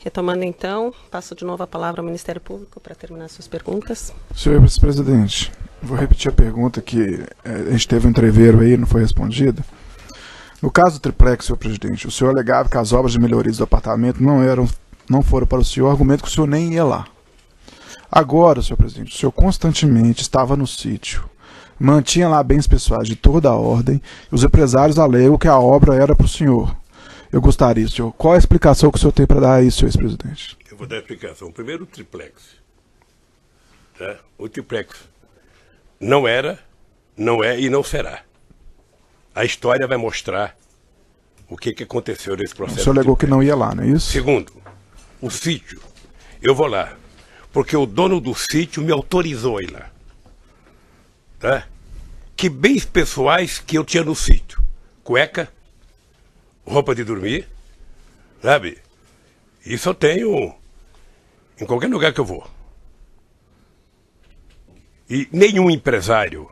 Retomando então, passo de novo a palavra ao Ministério Público para terminar suas perguntas. Senhor vice-presidente, vou repetir a pergunta que a gente teve um entreveiro aí, não foi respondida. No caso do triplex, senhor presidente, o senhor alegava que as obras de melhorias do apartamento não foram para o senhor, argumento que o senhor nem ia lá. Agora, senhor presidente, o senhor constantemente estava no sítio, mantinha lá bens pessoais de toda a ordem, e os empresários alegam que a obra era para o senhor. Eu gostaria, senhor, qual a explicação que o senhor tem para dar a isso, senhor ex-presidente? Eu vou dar a explicação. Primeiro, o triplex. Tá? O triplex não era, não é e não será. A história vai mostrar o que aconteceu nesse processo. O senhor alegou que não ia lá, não é isso? Segundo, o sítio. Eu vou lá, porque o dono do sítio me autorizou a ir lá. Tá? Que bens pessoais que eu tinha no sítio? Cueca, roupa de dormir, sabe? Isso eu tenho em qualquer lugar que eu vou. E nenhum empresário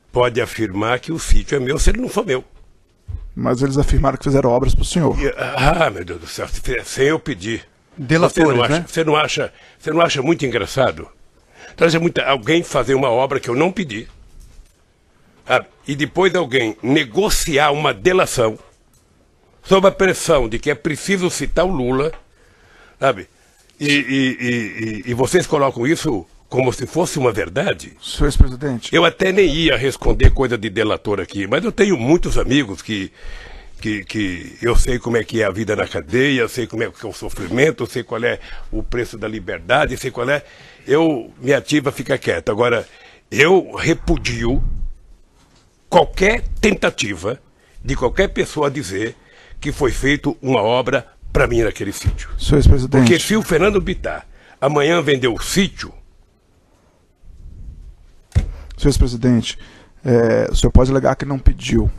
pode afirmar que o sítio é meu se ele não for meu. Mas eles afirmaram que fizeram obras para o senhor. Meu Deus do céu, sem eu pedir. Delatores, né? Você não acha muito engraçado? Alguém fazer uma obra que eu não pedi, sabe? E depois alguém negociar uma delação sob a pressão de que é preciso citar o Lula, sabe? E vocês colocam isso como se fosse uma verdade. Senhor ex-presidente. Eu até nem ia responder coisa de delator aqui, mas eu tenho muitos amigos que eu sei como é que é a vida na cadeia, eu sei como é que é o sofrimento, eu sei qual é o preço da liberdade, eu sei qual é. Minha ativa fica quieta. Agora, eu repudio qualquer tentativa de qualquer pessoa dizer que foi feita uma obra para mim naquele sítio. Senhor ex-presidente. Porque se o Fernando Bittar amanhã vendeu o sítio... Senhor ex-presidente, o senhor pode alegar que não pediu,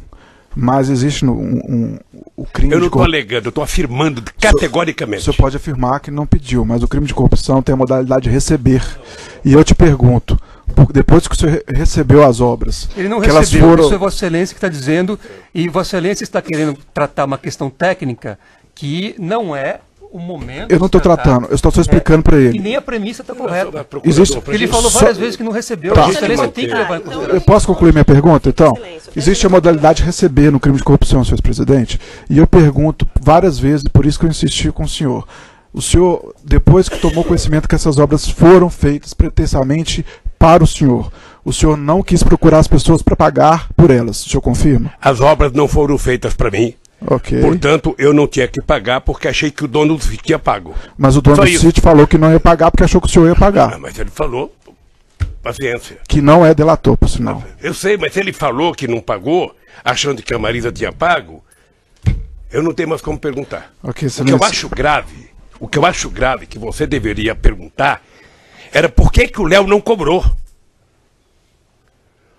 mas existe o crime de corrupção... Eu não estou alegando, eu estou afirmando categoricamente. O senhor pode afirmar que não pediu, mas o crime de corrupção tem a modalidade de receber. E eu te pergunto, depois que o senhor recebeu as obras... Ele não que recebeu, elas foram... isso é Vossa Excelência que está dizendo, e Vossa Excelência está querendo tratar uma questão técnica que não é o momento... Eu não estou tratando, eu estou só explicando para ele. E nem a premissa está correta. Existe... Ele falou várias vezes que não recebeu, Tá. Vossa Excelência tem que levar em consideração. Eu posso concluir minha pergunta, então? Existe a modalidade de receber no crime de corrupção, senhor presidente, e eu pergunto várias vezes, por isso que eu insisti com o senhor, depois que tomou conhecimento que essas obras foram feitas pretensamente para o senhor não quis procurar as pessoas para pagar por elas, o senhor confirma? As obras não foram feitas para mim. Ok. Portanto, eu não tinha que pagar porque achei que o dono do sítio tinha pago. Mas o dono do sítio falou que não ia pagar porque achou que o senhor ia pagar. Mas ele falou, paciência. Que não é delator, por sinal. Eu sei, mas ele falou que não pagou, achando que a Marisa tinha pago, eu não tenho mais como perguntar. Ok, o que eu acho grave, que você deveria perguntar, era por que o Léo não cobrou.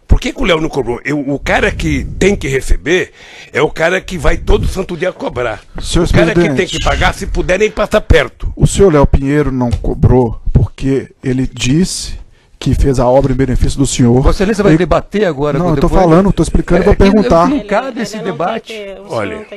Por que o Léo não cobrou? O cara que tem que receber é o cara que vai todo santo dia cobrar. Senhor o cara que tem que pagar, se puder, nem passar perto. O senhor Léo Pinheiro não cobrou porque ele disse que fez a obra em benefício do senhor. Vossa Excelência vai debater agora? Não, eu estou falando, estou explicando e vou perguntar. Não cabe esse debate. Olha,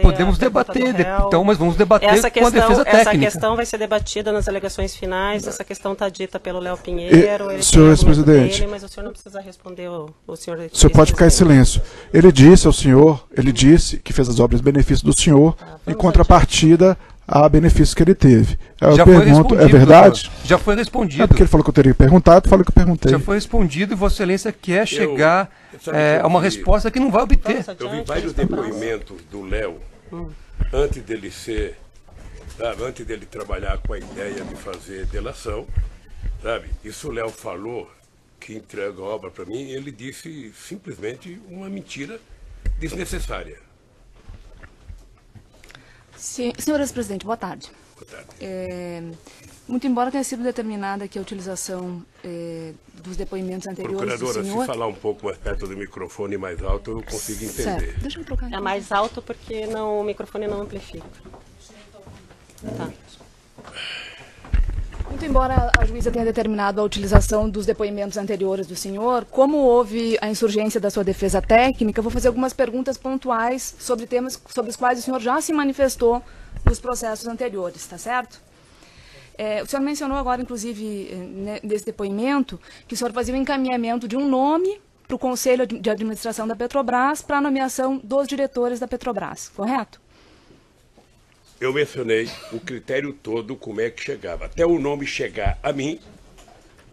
podemos debater, então, mas vamos debater com a defesa técnica. Essa questão vai ser debatida nas alegações finais, essa questão está dita pelo Léo Pinheiro. Senhor ex-presidente, mas o senhor não precisa responder o senhor. O senhor pode ficar em silêncio. Ele disse ao senhor, ele disse que fez as obras em benefício do senhor, em contrapartida a benefício que ele teve. Eu pergunto, é verdade? Doutor. Já foi respondido. É porque ele falou que eu teria perguntado, falou que eu perguntei. Já foi respondido e Vossa Excelência quer chegar a uma resposta que não vai obter. Eu vi vários depoimentos do Léo antes dele antes dele trabalhar com a ideia de fazer delação, sabe? Isso o Léo falou que entrega a obra para mim, e ele disse simplesmente uma mentira desnecessária. Senhor ex-presidente, boa tarde. Boa tarde. Muito embora tenha sido determinada que a utilização dos depoimentos anteriores Procuradora, do senhor... se falar um pouco mais perto do microfone mais alto, eu consigo entender. Certo. Deixa eu trocar. É mais alto porque o microfone não amplifica. Tá. Muito embora a juíza tenha determinado a utilização dos depoimentos anteriores do senhor, como houve a insurgência da sua defesa técnica, eu vou fazer algumas perguntas pontuais sobre temas sobre os quais o senhor já se manifestou nos processos anteriores, está certo? O senhor mencionou agora, inclusive, nesse depoimento, que o senhor fazia o encaminhamento de um nome para o Conselho de Administração da Petrobras para a nomeação dos diretores da Petrobras, correto? Eu mencionei o critério todo, como é que chegava. Até o nome chegar a mim,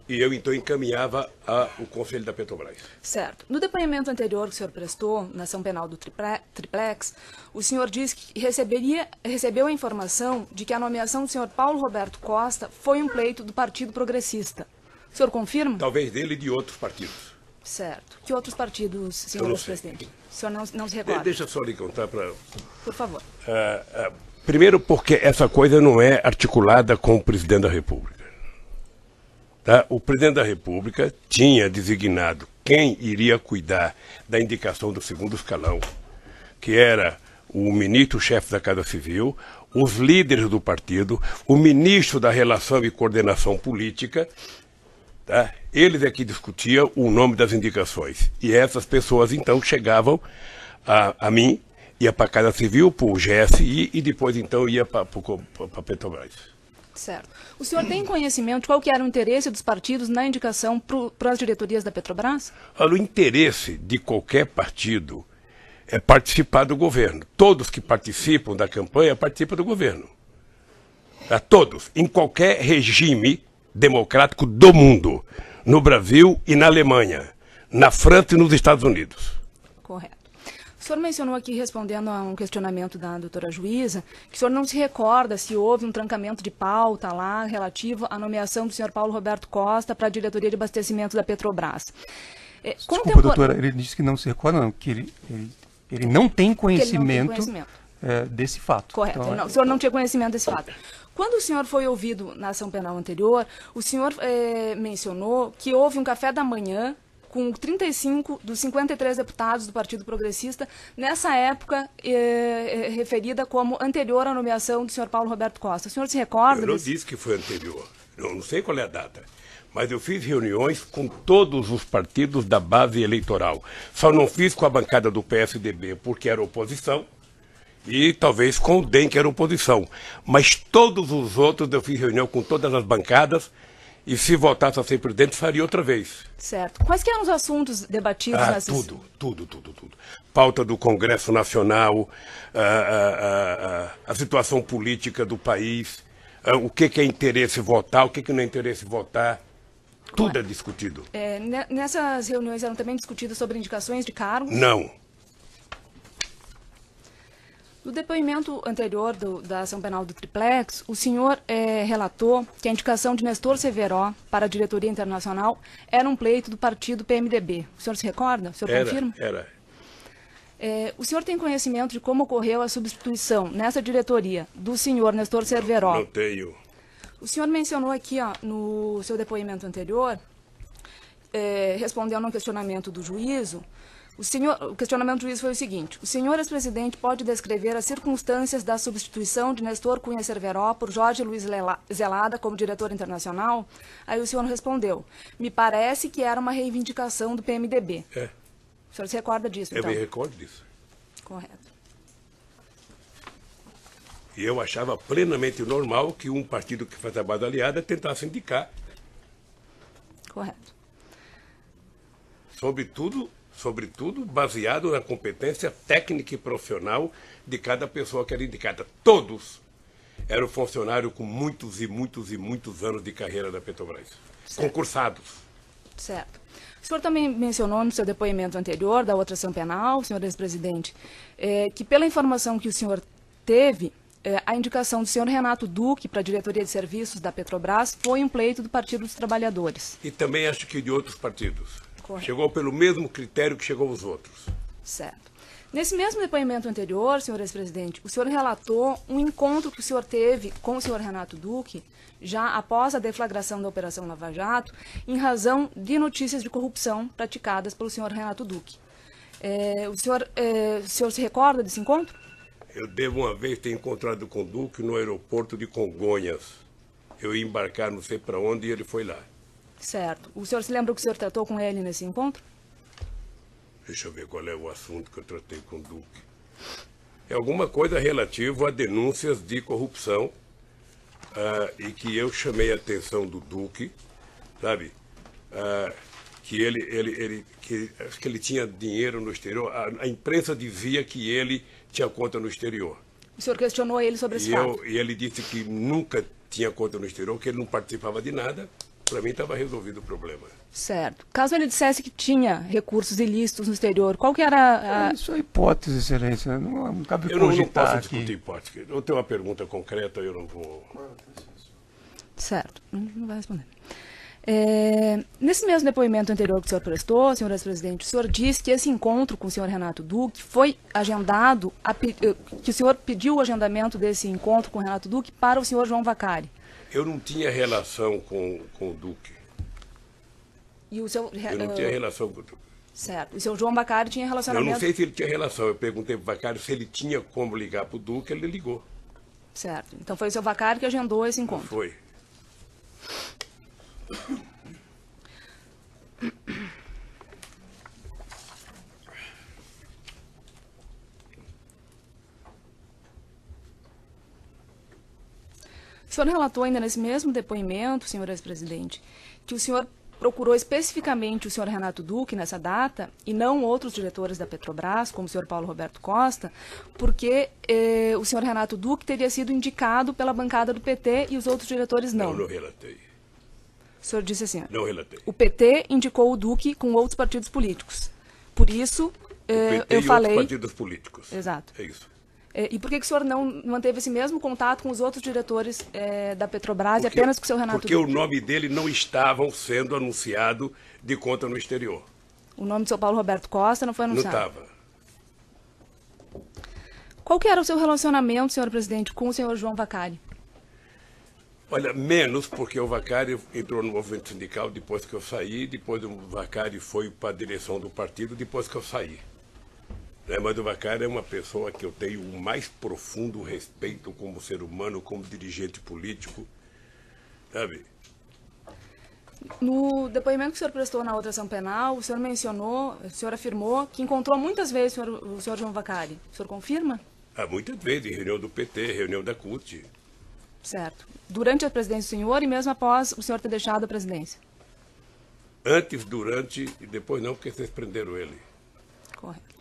e eu então encaminhava ao Conselho da Petrobras. Certo. No depoimento anterior que o senhor prestou, na ação penal do Triplex, o senhor disse que recebeu a informação de que a nomeação do senhor Paulo Roberto Costa foi um pleito do Partido Progressista. O senhor confirma? Talvez dele e de outros partidos. Certo. Que outros partidos, senhor presidente? O senhor não se recorda? Deixa eu só lhe contar para... Por favor. Primeiro porque essa coisa não é articulada com o presidente da República. Tá? O presidente da República tinha designado quem iria cuidar da indicação do segundo escalão, que era o ministro-chefe da Casa Civil, os líderes do partido, o ministro da Relação e Coordenação Política. Tá? Eles é que discutiam o nome das indicações. E essas pessoas, então, chegavam a mim, ia para a Casa Civil, para o GSI, e depois, então, ia para a Petrobras. Certo. O senhor tem conhecimento de qual que era o interesse dos partidos na indicação para as diretorias da Petrobras? Olha, o interesse de qualquer partido é participar do governo. Todos que participam da campanha participam do governo. Tá? Todos, em qualquer regime democrático do mundo, no Brasil e na Alemanha, na França e nos Estados Unidos. Correto. O senhor mencionou aqui, respondendo a um questionamento da doutora juíza, que o senhor não se recorda se houve um trancamento de pauta lá relativo à nomeação do senhor Paulo Roberto Costa para a diretoria de abastecimento da Petrobras. Desculpa, doutora, ele disse que não se recorda, não, que ele não tem conhecimento, desse fato. Correto, então, não, o senhor não tinha conhecimento desse fato. Quando o senhor foi ouvido na ação penal anterior, o senhor mencionou que houve um café da manhã com 35 dos 53 deputados do Partido Progressista, nessa época referida como anterior à nomeação do senhor Paulo Roberto Costa. O senhor se recorda? Eu não disse que foi anterior, eu não sei qual é a data, mas eu fiz reuniões com todos os partidos da base eleitoral. Só não fiz com a bancada do PSDB, porque era oposição, e talvez com o DEM, que era oposição. Mas todos os outros eu fiz reunião com todas as bancadas, e se voltasse a ser presidente, faria outra vez. Certo. Quais que eram os assuntos debatidos nessas... Tudo. Pauta do Congresso Nacional, a situação política do país, o que é interesse votar, o que não é interesse votar. Tudo é discutido. Nessas reuniões eram também discutidas sobre indicações de cargos? Não. No depoimento anterior da ação penal do Triplex, o senhor relatou que a indicação de Nestor Severo para a diretoria internacional era um pleito do partido PMDB. O senhor se recorda? O senhor confirma? Era. O senhor tem conhecimento de como ocorreu a substituição nessa diretoria do senhor Nestor Severo? Não tenho. O senhor mencionou aqui, no seu depoimento anterior, respondendo a um questionamento do juízo, o questionamento do juiz foi o seguinte: o senhor ex-presidente pode descrever as circunstâncias da substituição de Nestor Cunha Cerveró por Jorge Luiz Zelada como diretor internacional? Aí o senhor respondeu: me parece que era uma reivindicação do PMDB. O senhor se recorda disso, então? Eu me recordo disso. Correto. E eu achava plenamente normal que um partido que faz a base aliada tentasse indicar. Correto. Sobretudo baseado na competência técnica e profissional de cada pessoa que era indicada. Todos eram funcionários com muitos anos de carreira da Petrobras. Certo. Concursados. Certo. O senhor também mencionou no seu depoimento anterior da outra ação penal, senhor ex-presidente, que pela informação que o senhor teve, a indicação do senhor Renato Duque para a diretoria de serviços da Petrobras foi um pleito do Partido dos Trabalhadores. E também acho que de outros partidos. Correto. Chegou pelo mesmo critério que chegou os outros. Certo. Nesse mesmo depoimento anterior, senhor ex-presidente, o senhor relatou um encontro que o senhor teve com o senhor Renato Duque, já após a deflagração da Operação Lava Jato, em razão de notícias de corrupção praticadas pelo senhor Renato Duque. O senhor se recorda desse encontro? Eu devo uma vez ter encontrado com o Duque no aeroporto de Congonhas. Eu ia embarcar não sei para onde e ele foi lá. Certo. O senhor se lembra o que o senhor tratou com ele nesse encontro? Deixa eu ver qual é o assunto que eu tratei com o Duque. É alguma coisa relativa a denúncias de corrupção e que eu chamei a atenção do Duque, sabe? Que acho que ele tinha dinheiro no exterior. A imprensa dizia que ele tinha conta no exterior. O senhor questionou ele sobre esse fato? E ele disse que nunca tinha conta no exterior, que ele não participava de nada. Para mim estava resolvido o problema. Certo. Caso ele dissesse que tinha recursos ilícitos no exterior, qual que era a... Isso é hipótese, excelência. Não cabe eu não cogitar posso discutir hipótese. Eu tenho uma pergunta concreta, eu não vou... Certo. Não vai responder. Nesse mesmo depoimento anterior que o senhor prestou, senhor ex-presidente, o senhor disse que esse encontro com o senhor Renato Duque foi agendado, que o senhor pediu o agendamento desse encontro com o Renato Duque para o senhor João Vacari. Eu não tinha relação com o Duque. E o seu... Eu não tinha relação com o Duque. Certo. O seu João Vacari tinha relacionamento... Eu não sei se ele tinha relação. Eu perguntei para o Vacari se ele tinha como ligar para o Duque, ele ligou. Certo. Então foi o seu Vacari que agendou esse encontro. Foi. O senhor relatou ainda nesse mesmo depoimento, senhor ex-presidente, que o senhor procurou especificamente o senhor Renato Duque nessa data e não outros diretores da Petrobras, como o senhor Paulo Roberto Costa, porque o senhor Renato Duque teria sido indicado pela bancada do PT e os outros diretores não. Não relatei. O senhor disse assim, não relatei. O PT indicou o Duque com outros partidos políticos. Por isso, eu falei... outros partidos políticos. Exato. É isso. E por que o senhor não manteve esse mesmo contato com os outros diretores da Petrobras e apenas com o seu Renato Duque? Porque o nome dele não estava sendo anunciado de conta no exterior. O nome do seu Paulo Roberto Costa não foi anunciado? Não estava. Qual que era o seu relacionamento, senhor presidente, com o senhor João Vacari? Olha, menos porque o Vacari entrou no movimento sindical depois que eu saí, depois o Vacari foi para a direção do partido depois que eu saí. Mas o Vacari é uma pessoa que eu tenho o mais profundo respeito como ser humano, como dirigente político, sabe? No depoimento que o senhor prestou na outra ação penal, o senhor mencionou, o senhor afirmou que encontrou muitas vezes o senhor João Vacari. O senhor confirma? Muitas vezes, em reunião do PT, reunião da CUT. Certo. Durante a presidência do senhor e mesmo após o senhor ter deixado a presidência? Antes, durante e depois não, porque vocês prenderam ele. Correto.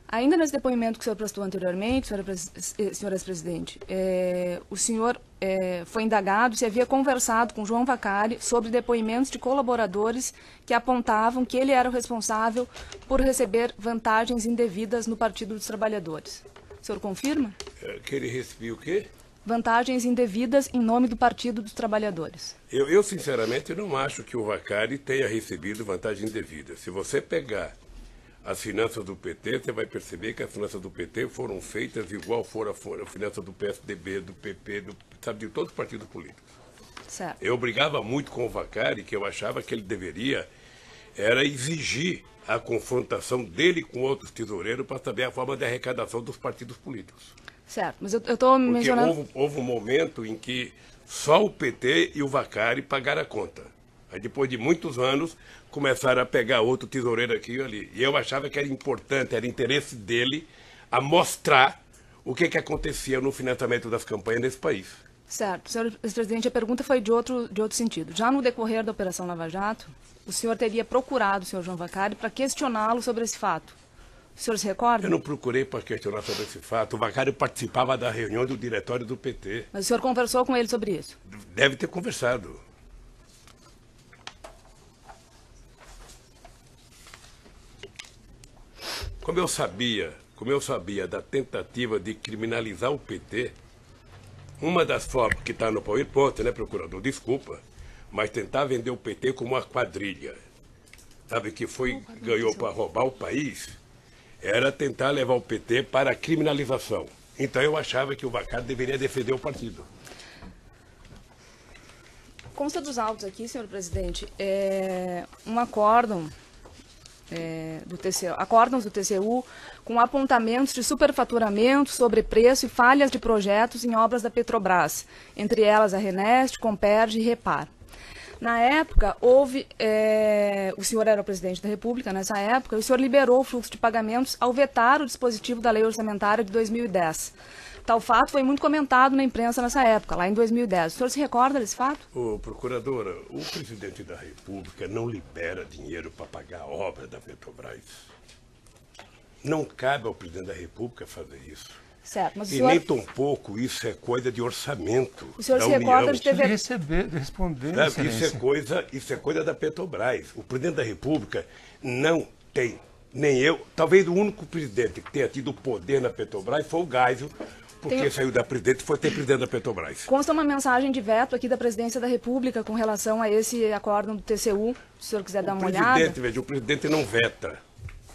Ainda nesse depoimento que o senhor prestou anteriormente, senhor ex-presidente, o senhor foi indagado se havia conversado com João Vacari sobre depoimentos de colaboradores que apontavam que ele era o responsável por receber vantagens indevidas no Partido dos Trabalhadores. O senhor confirma? Que ele recebia o quê? Vantagens indevidas em nome do Partido dos Trabalhadores. Eu sinceramente, não acho que o Vacari tenha recebido vantagem indevida. Se você pegar as finanças do PT, você vai perceber que as finanças do PT foram feitas igual foram a finança do PSDB, do PP, de todos os partidos políticos. Certo. Eu brigava muito com o Vacari, que eu achava que ele deveria era exigir a confrontação dele com outros tesoureiros para saber a forma de arrecadação dos partidos políticos. Certo, mas eu estou mencionando... Porque houve um momento em que só o PT e o Vacari pagaram a conta. Aí depois de muitos anos, começaram a pegar outro tesoureiro aqui e ali. E eu achava que era importante, era interesse dele a mostrar o que acontecia no financiamento das campanhas nesse país. Certo. Senhor ex-presidente, a pergunta foi de outro sentido. Já no decorrer da Operação Lava Jato, o senhor teria procurado o senhor João Vacari para questioná-lo sobre esse fato. O senhor se recorda? Eu não procurei para questionar sobre esse fato. O Vacari participava da reunião do diretório do PT. Mas o senhor conversou com ele sobre isso? Deve ter conversado. Como eu sabia da tentativa de criminalizar o PT, uma das formas que está no PowerPoint, né, procurador, desculpa, mas tentar vender o PT como uma quadrilha, sabe, que ganhou para roubar o país, era tentar levar o PT para a criminalização. Então eu achava que o Vacari deveria defender o partido. Consta dos autos aqui, senhor presidente, um acórdão acórdãos do TCU com apontamentos de superfaturamento, sobrepreço e falhas de projetos em obras da Petrobras, entre elas a Renest, Comperj e Repar. Na época, houve... o senhor era o presidente da República nessa época, e o senhor liberou o fluxo de pagamentos ao vetar o dispositivo da Lei Orçamentária de 2010. Tal fato foi muito comentado na imprensa nessa época, lá em 2010. O senhor se recorda desse fato? Ô, procuradora, o presidente da República não libera dinheiro para pagar a obra da Petrobras. Não cabe ao presidente da República fazer isso. Certo, mas o E senhor... nem tampouco isso é coisa de orçamento O senhor da se União. recorda de ter... responder, Sabe, isso é coisa da Petrobras. O presidente da República não tem, nem eu, talvez o único presidente que tenha tido poder na Petrobras foi o Geisel, porque saiu da presidente e foi ter presidente da Petrobras. Consta uma mensagem de veto aqui da Presidência da República com relação a esse acórdão do TCU, se o senhor quiser dar uma olhada. Veja, o presidente não veta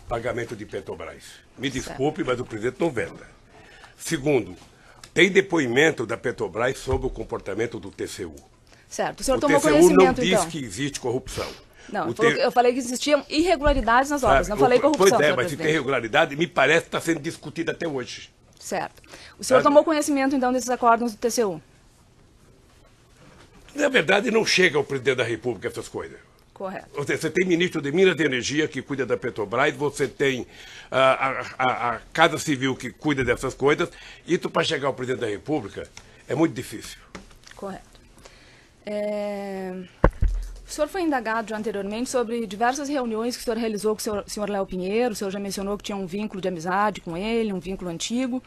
pagamento de Petrobras. Me desculpe, mas o presidente não veta. Segundo, tem depoimento da Petrobras sobre o comportamento do TCU. Certo, o senhor O tomou TCU conhecimento, não diz então? que existe corrupção. Não, eu falei que existiam irregularidades nas obras, não falei corrupção, Pois é, senhor mas se presidente. tem irregularidade, me parece que está sendo discutida até hoje. Certo. O senhor tomou conhecimento, então, desses acórdãos do TCU? Na verdade, não chega ao presidente da República essas coisas. Correto. Você tem ministro de Minas e Energia que cuida da Petrobras, você tem a Casa Civil que cuida dessas coisas. Isso para chegar ao presidente da República é muito difícil. Correto. O senhor foi indagado já anteriormente sobre diversas reuniões que o senhor realizou com o senhor Léo Pinheiro. O senhor já mencionou que tinha um vínculo de amizade com ele, um vínculo antigo.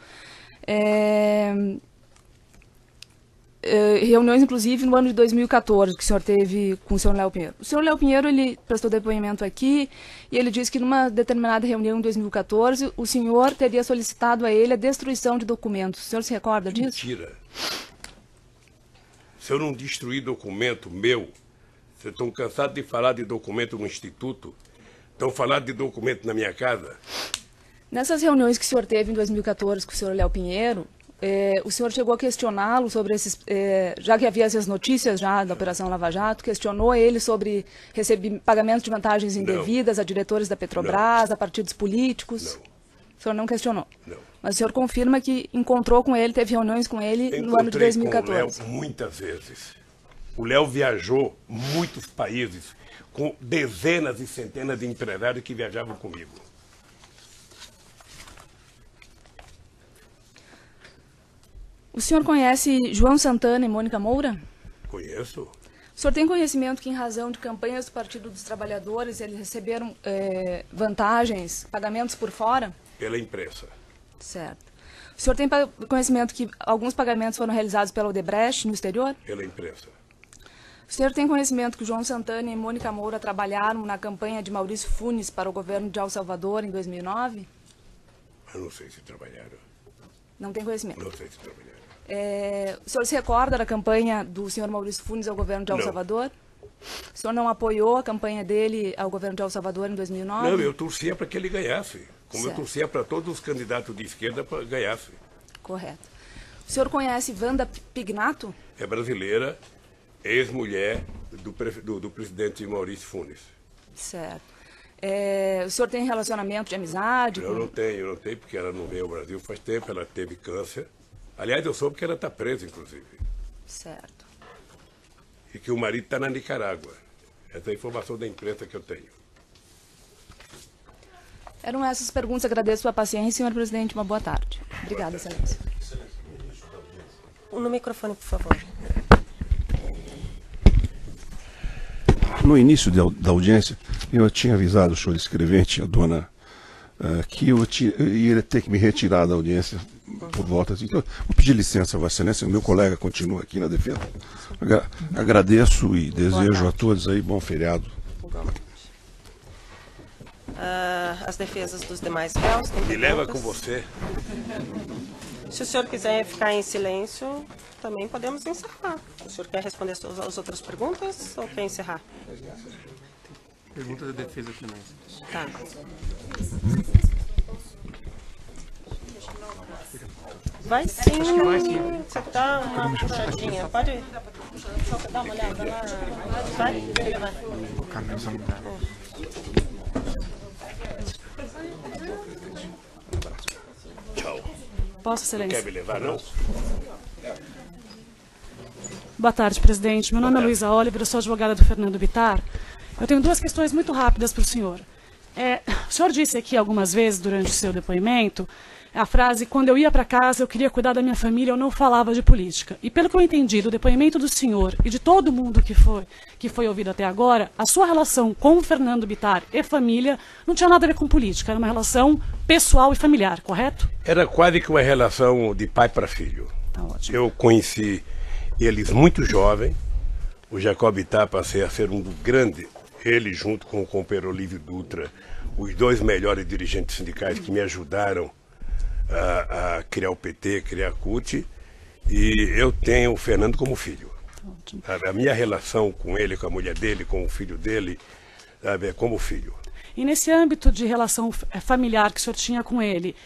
Reuniões, inclusive, no ano de 2014, que o senhor teve com o senhor Léo Pinheiro. O senhor Léo Pinheiro, ele prestou depoimento aqui e ele disse que numa determinada reunião em 2014, o senhor teria solicitado a ele a destruição de documentos. O senhor se recorda disso? Mentira. Se eu não destruir documento meu, vocês estão cansados de falar de documento no Instituto, estão falando de documento na minha casa? Nessas reuniões que o senhor teve em 2014 com o senhor Léo Pinheiro, o senhor chegou a questioná-lo sobre esses, já que havia essas notícias já da Operação Lava Jato, questionou ele sobre pagamento de vantagens indevidas a diretores da Petrobras, a partidos políticos? Não. O senhor não questionou? Não. Mas o senhor confirma que encontrou com ele, teve reuniões com ele no ano de 2014? Com o Léo muitas vezes. O Léo viajou muitos países com dezenas e centenas de empresários que viajavam comigo. O senhor conhece João Santana e Mônica Moura? Conheço. O senhor tem conhecimento que, em razão de campanhas do Partido dos Trabalhadores, eles receberam vantagens, pagamentos por fora? Pela imprensa. Certo. O senhor tem conhecimento que alguns pagamentos foram realizados pela Odebrecht no exterior? Pela imprensa. O senhor tem conhecimento que João Santana e Mônica Moura trabalharam na campanha de Maurício Funes para o governo de El Salvador em 2009? Eu não sei se trabalharam. Não tem conhecimento? Não sei se trabalharam. O senhor se recorda da campanha do senhor Maurício Funes ao governo de El Salvador? O senhor não apoiou a campanha dele ao governo de El Salvador em 2009? Não, eu torcia para que ele ganhasse. Como eu torcia para todos os candidatos de esquerda para que ganhasse. Correto. O senhor conhece Wanda Pignato? É brasileira, ex-mulher do presidente Maurício Funes. Certo. O senhor tem relacionamento de amizade? Eu não tenho, porque ela não veio ao Brasil faz tempo, ela teve câncer. Aliás, eu soube que ela está presa, inclusive. Certo. E que o marido está na Nicarágua. Essa é a informação da imprensa que eu tenho. Eram essas perguntas. Agradeço a sua paciência, senhor presidente. Uma boa tarde. Obrigada, excelência. No microfone, por favor. No início da audiência, eu tinha avisado o senhor escrevente, a dona, que eu ia ter que me retirar da audiência por volta. Então, vou pedir licença, Vossa Excelência, meu colega continua aqui na defesa. Agradeço e desejo a todos aí bom feriado. As defesas dos demais réus. Me leva com você. Se o senhor quiser ficar em silêncio, também podemos encerrar. O senhor quer responder as outras perguntas ou quer encerrar? Pergunta da defesa também. Tá. Vai sim. Você dá uma puxadinha. Pode só dar uma olhada lá. Vai. Tchau. Posso, excelência? Quer me levar, não? Boa tarde, presidente. Meu nome é Luísa Oliver, eu sou advogada do Fernando Bittar. Eu tenho duas questões muito rápidas para o senhor. O senhor disse aqui algumas vezes durante o seu depoimento a frase: quando eu ia para casa eu queria cuidar da minha família, eu não falava de política. E pelo que eu entendi do depoimento do senhor e de todo mundo que foi ouvido até agora, a sua relação com o Fernando Bittar e família não tinha nada a ver com política, era uma relação pessoal e familiar, correto? Era quase que uma relação de pai para filho. Tá ótimo. Eu conheci eles muito jovem. O Jacob Bittar passei a ser um dos grandes, ele junto com o companheiro Olívio Dutra, os dois melhores dirigentes sindicais que me ajudaram a criar o PT, criar a CUT, e eu tenho o Fernando como filho. Ótimo. A minha relação com ele, com a mulher dele, com o filho dele, sabe, é como filho. E nesse âmbito de relação familiar que o senhor tinha com ele,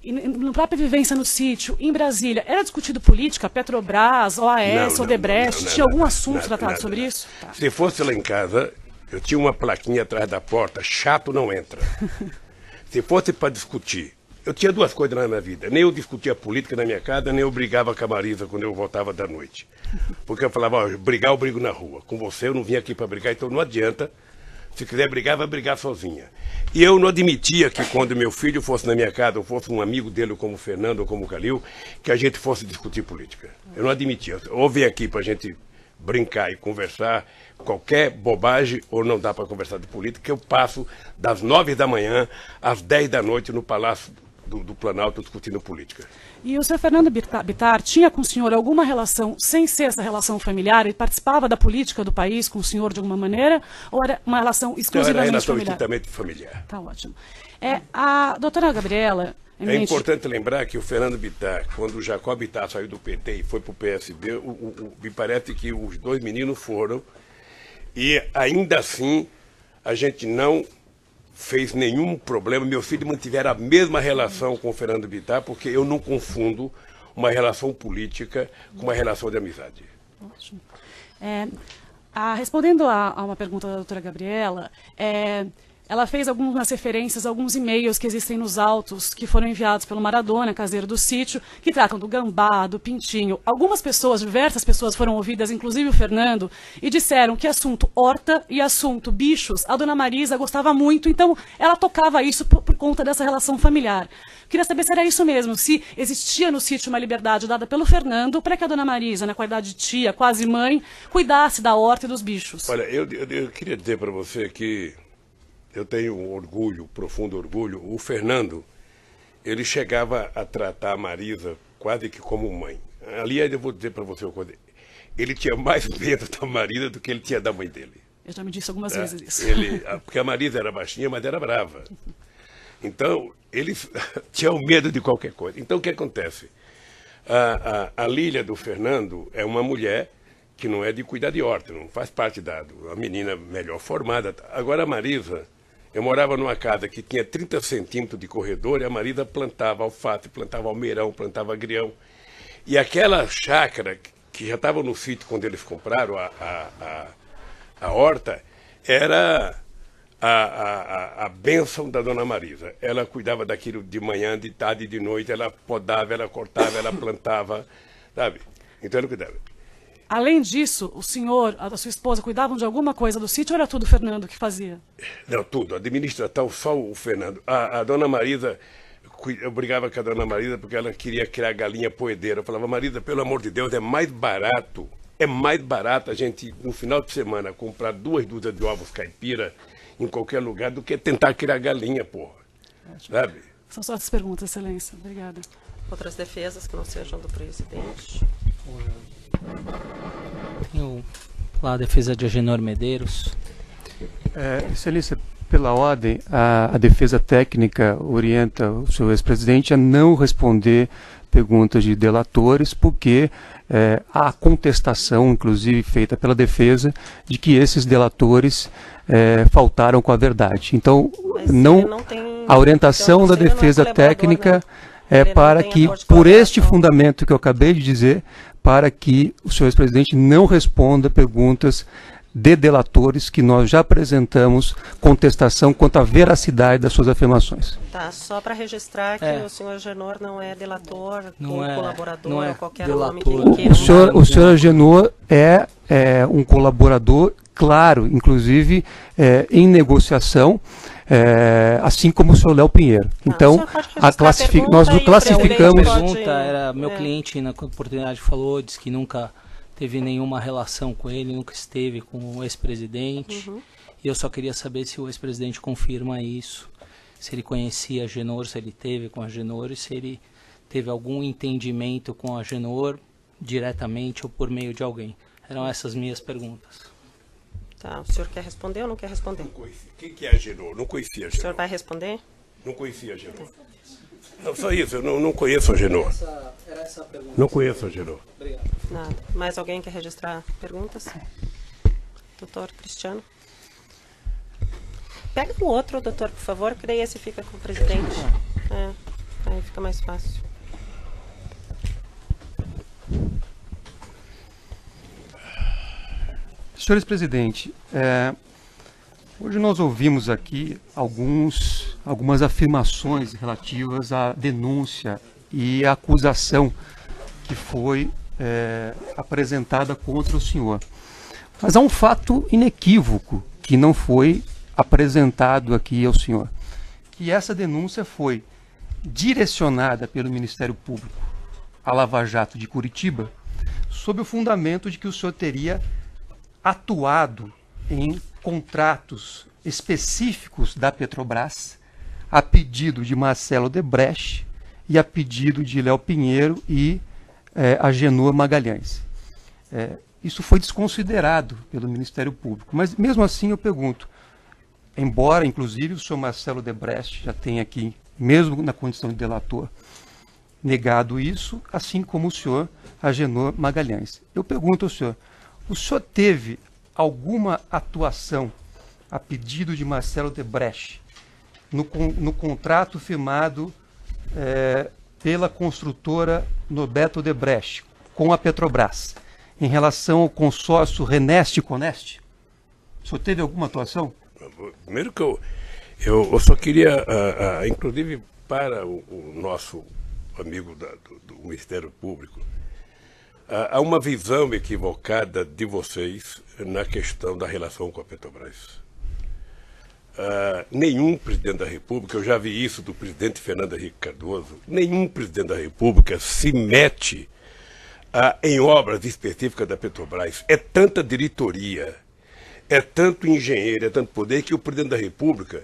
e na própria vivência no sítio, em Brasília, era discutido política, Petrobras, OAS, Odebrecht, tinha algum assunto tratado sobre isso? Tá. Se fosse lá em casa, eu tinha uma plaquinha atrás da porta: chato não entra. Se fosse para discutir, eu tinha duas coisas na minha vida: nem eu discutia política na minha casa, nem eu brigava com a Marisa quando eu voltava da noite. Porque eu falava: ó, brigar eu brigo na rua, com você eu não vim aqui para brigar, então não adianta. Se quiser brigar, vai brigar sozinha. E eu não admitia que quando meu filho fosse na minha casa, ou fosse um amigo dele, como o Fernando ou como o Calil, que a gente fosse discutir política. Eu não admitia. Ou vem aqui para a gente brincar e conversar qualquer bobagem, ou não dá para conversar de política, eu passo das 9 da manhã às 10 da noite no Palácio do Planalto discutindo política. E o senhor Fernando Bittar tinha com o senhor alguma relação, sem ser essa relação familiar? Ele participava da política do país com o senhor de alguma maneira? Ou era uma relação exclusivamente familiar? Era estritamente familiar. Tá ótimo. A doutora Gabriela... É importante lembrar que o Fernando Bittar, quando o Jacob Bittar saiu do PT e foi para o PSB, me parece que os dois meninos foram, e ainda assim a gente não fez nenhum problema. Meu filho mantiver a mesma relação com o Fernando Bittar, porque eu não confundo uma relação política com uma relação de amizade. Ótimo. Respondendo a uma pergunta da doutora Gabriela, ela fez algumas referências a alguns e-mails que existem nos autos que foram enviados pelo Maradona, caseiro do sítio, que tratam do gambá, do pintinho. Algumas pessoas, diversas pessoas foram ouvidas, inclusive o Fernando, e disseram que assunto horta e assunto bichos, a dona Marisa gostava muito, então ela tocava isso por conta dessa relação familiar. Queria saber se era isso mesmo, se existia no sítio uma liberdade dada pelo Fernando para que a dona Marisa, na qualidade de tia, quase mãe, cuidasse da horta e dos bichos. Olha, eu queria dizer para você que eu tenho um orgulho, profundo orgulho. O Fernando, ele chegava a tratar a Marisa quase que como mãe. Aliás, eu vou dizer para você uma coisa: ele tinha mais medo da Marisa do que ele tinha da mãe dele. Eu já me disse algumas vezes isso. Porque a Marisa era baixinha, mas era brava. Então, ele tinha medo de qualquer coisa. Então, o que acontece? A Lília do Fernando é uma mulher que não é de cuidar de horta, não faz parte da menina melhor formada. Agora, a Marisa... Eu morava numa casa que tinha 30 centímetros de corredor e a Marisa plantava alface, plantava almeirão, plantava agrião. E aquela chácara que já estava no sítio quando eles compraram a horta, era a bênção da dona Marisa. Ela cuidava daquilo de manhã, de tarde e de noite, ela podava, ela cortava, ela plantava, sabe? Então ela cuidava. Além disso, o senhor, a sua esposa, cuidavam de alguma coisa do sítio ou era tudo o Fernando que fazia? Não, tudo. Administração, só o Fernando. A dona Marisa, eu brigava com a dona Marisa porque ela queria criar galinha poedeira. Eu falava: Marisa, pelo amor de Deus, é mais barato a gente, no final de semana, comprar 2 dúzias de ovos caipira em qualquer lugar do que tentar criar galinha, porra. Sabe? São só essas perguntas, excelência. Obrigada. Outras defesas que não sejam do presidente? Tenho lá a defesa de Agenor Medeiros. Excelência, pela ordem, a defesa técnica orienta o senhor ex-presidente a não responder perguntas de delatores, porque há contestação, inclusive feita pela defesa, de que esses delatores faltaram com a verdade. Então, a orientação da defesa técnica é para que, por este fundamento que eu acabei de dizer, para que o senhor ex-presidente não responda perguntas de delatores que nós já apresentamos contestação quanto à veracidade das suas afirmações. Tá, só para registrar que o senhor Agenor não é delator, Não ou é- colaborador, não é ou qualquer delator. nome que queira. O senhor Agenor é um colaborador, claro, inclusive em negociação, assim como o senhor Léo Pinheiro. Então, o senhor pode registrar a pergunta nós e o classificamos... presidente A pode- pergunta era, meu cliente na oportunidade falou, disse que nunca teve nenhuma relação com ele, nunca esteve com o ex-presidente. E eu só queria saber se o ex-presidente confirma isso, se ele conhecia a Agenor, se ele teve com a Agenor e se ele teve algum entendimento com a Agenor diretamente ou por meio de alguém. Eram essas minhas perguntas. Tá, o senhor quer responder ou não quer responder? Quem que é a Agenor? Não conhecia a O senhor Agenor. vai responder? Não conhecia a Agenor. Não, só isso, eu não conheço a Agenor. Era essa a pergunta. Não conheço a Agenor. Nada. Mais alguém quer registrar perguntas? Doutor Cristiano? Pega o outro, doutor, por favor, que daí esse fica com o presidente. Aí fica mais fácil. Senhores presidente, hoje nós ouvimos aqui algumas afirmações relativas à denúncia e à acusação que foi apresentada contra o senhor. Mas há um fato inequívoco que não foi apresentado aqui ao senhor, que essa denúncia foi direcionada pelo Ministério Público à Lava Jato de Curitiba sob o fundamento de que o senhor teria atuado em contratos específicos da Petrobras a pedido de Marcelo Debrecht e a pedido de Léo Pinheiro e Agenor Magalhães. Isso foi desconsiderado pelo Ministério Público, mas mesmo assim eu pergunto, embora inclusive o senhor Marcelo Debrecht já tenha aqui, mesmo na condição de delator, negado isso, assim como o senhor Agenor Magalhães. Eu pergunto ao senhor, o senhor teve alguma atuação a pedido de Marcelo Debrecht no contrato firmado pela construtora Norberto Debrecht com a Petrobras em relação ao consórcio Reneste-Coneste? O senhor teve alguma atuação? Primeiro que eu só queria, inclusive para o nosso amigo do Ministério Público, há uma visão equivocada de vocês na questão da relação com a Petrobras. Nenhum presidente da República, eu já vi isso do presidente Fernando Henrique Cardoso, nenhum presidente da República se mete em obras específicas da Petrobras. É tanta diretoria, é tanto engenheiro, é tanto poder que o presidente da República,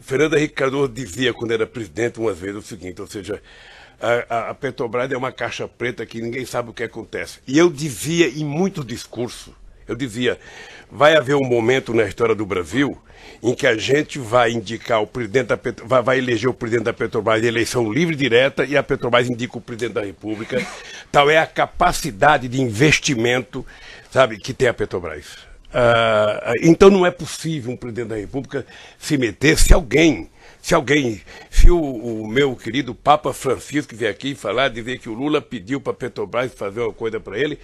Fernando Henrique Cardoso dizia quando era presidente umas vezes o seguinte, ou seja, a Petrobras é uma caixa preta que ninguém sabe o que acontece. E eu dizia em muitos discursos, eu dizia, vai haver um momento na história do Brasil em que a gente vai indicar o presidente da Petrobras, vai eleger o presidente da Petrobras em eleição livre e direta e a Petrobras indica o presidente da República. Tal é a capacidade de investimento, sabe, que tem a Petrobras. Então não é possível um presidente da República se meter se o meu querido Papa Francisco vier aqui falar, dizer que o Lula pediu para a Petrobras fazer uma coisa para ele,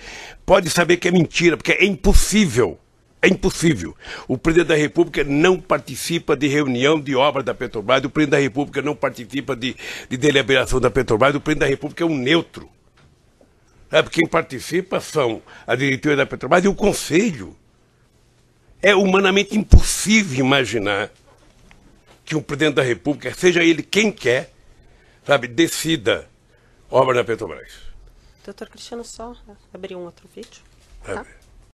pode saber que é mentira, porque é impossível. É impossível. O presidente da República não participa de reunião de obra da Petrobras, o presidente da República não participa de deliberação da Petrobras, o presidente da República é um neutro. Quem participa são a diretoria da Petrobras e o Conselho. É humanamente impossível imaginar que um presidente da República, seja ele quem quer, sabe, decida obra da Petrobras. Doutor Cristiano, só abrir um outro vídeo. Tá?